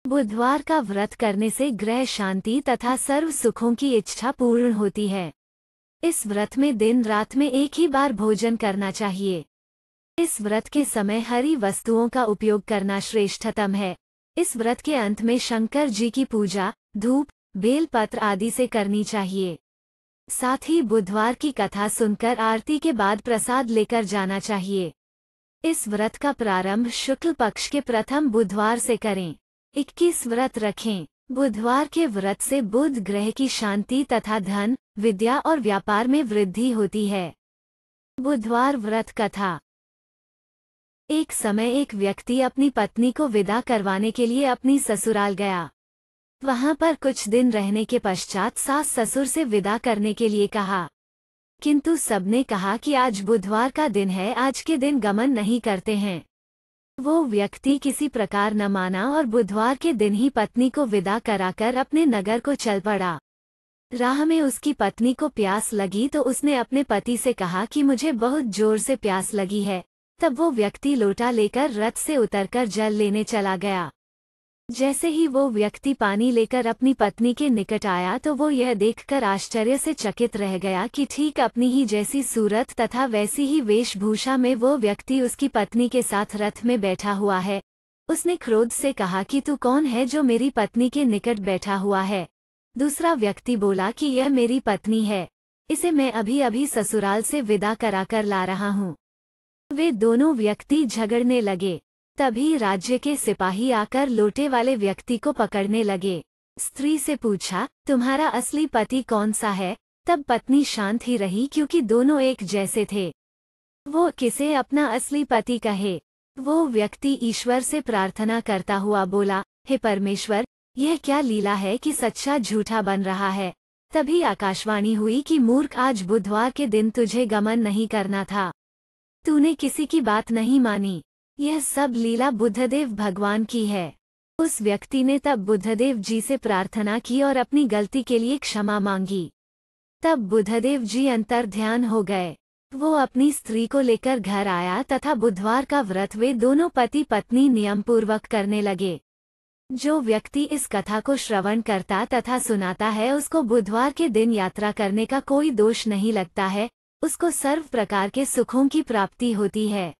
बुधवार का व्रत करने से गृह शांति तथा सर्व सुखों की इच्छा पूर्ण होती है। इस व्रत में दिन रात में एक ही बार भोजन करना चाहिए। इस व्रत के समय हरी वस्तुओं का उपयोग करना श्रेष्ठतम है। इस व्रत के अंत में शंकर जी की पूजा धूप, बेलपत्र आदि से करनी चाहिए। साथ ही बुधवार की कथा सुनकर आरती के बाद प्रसाद लेकर जाना चाहिए। इस व्रत का प्रारंभ शुक्ल पक्ष के प्रथम बुधवार से करें। 21 व्रत रखें। बुधवार के व्रत से बुध ग्रह की शांति तथा धन, विद्या और व्यापार में वृद्धि होती है। बुधवार व्रत कथा। एक समय एक व्यक्ति अपनी पत्नी को विदा करवाने के लिए अपनी ससुराल गया। वहां पर कुछ दिन रहने के पश्चात सास ससुर से विदा करने के लिए कहा, किंतु सबने कहा कि आज बुधवार का दिन है, आज के दिन गमन नहीं करते हैं। वो व्यक्ति किसी प्रकार न माना और बुधवार के दिन ही पत्नी को विदा कराकर अपने नगर को चल पड़ा। राह में उसकी पत्नी को प्यास लगी तो उसने अपने पति से कहा कि मुझे बहुत जोर से प्यास लगी है। तब वो व्यक्ति लोटा लेकर रथ से उतरकर जल लेने चला गया। जैसे ही वो व्यक्ति पानी लेकर अपनी पत्नी के निकट आया तो वो यह देखकर आश्चर्य से चकित रह गया कि ठीक अपनी ही जैसी सूरत तथा वैसी ही वेशभूषा में वो व्यक्ति उसकी पत्नी के साथ रथ में बैठा हुआ है। उसने क्रोध से कहा कि तू कौन है जो मेरी पत्नी के निकट बैठा हुआ है? दूसरा व्यक्ति बोला कि यह मेरी पत्नी है, इसे मैं अभी अभी ससुराल से विदा कराकर ला रहा हूँ। वे दोनों व्यक्ति झगड़ने लगे। तभी राज्य के सिपाही आकर लोटे वाले व्यक्ति को पकड़ने लगे। स्त्री से पूछा, तुम्हारा असली पति कौन सा है? तब पत्नी शांत ही रही क्योंकि दोनों एक जैसे थे। वो किसे अपना असली पति कहे? वो व्यक्ति ईश्वर से प्रार्थना करता हुआ बोला, हे परमेश्वर, यह क्या लीला है कि सच्चा झूठा बन रहा है। तभी आकाशवाणी हुई कि मूर्ख, आज बुधवार के दिन तुझे गमन नहीं करना था, तूने किसी की बात नहीं मानी। यह सब लीला बुद्धदेव भगवान की है। उस व्यक्ति ने तब बुद्धदेव जी से प्रार्थना की और अपनी गलती के लिए क्षमा मांगी। तब बुद्धदेव जी अंतर्ध्यान हो गए। वो अपनी स्त्री को लेकर घर आया तथा बुधवार का व्रत वे दोनों पति पत्नी नियमपूर्वक करने लगे। जो व्यक्ति इस कथा को श्रवण करता तथा सुनाता है उसको बुधवार के दिन यात्रा करने का कोई दोष नहीं लगता है। उसको सर्व प्रकार के सुखों की प्राप्ति होती है।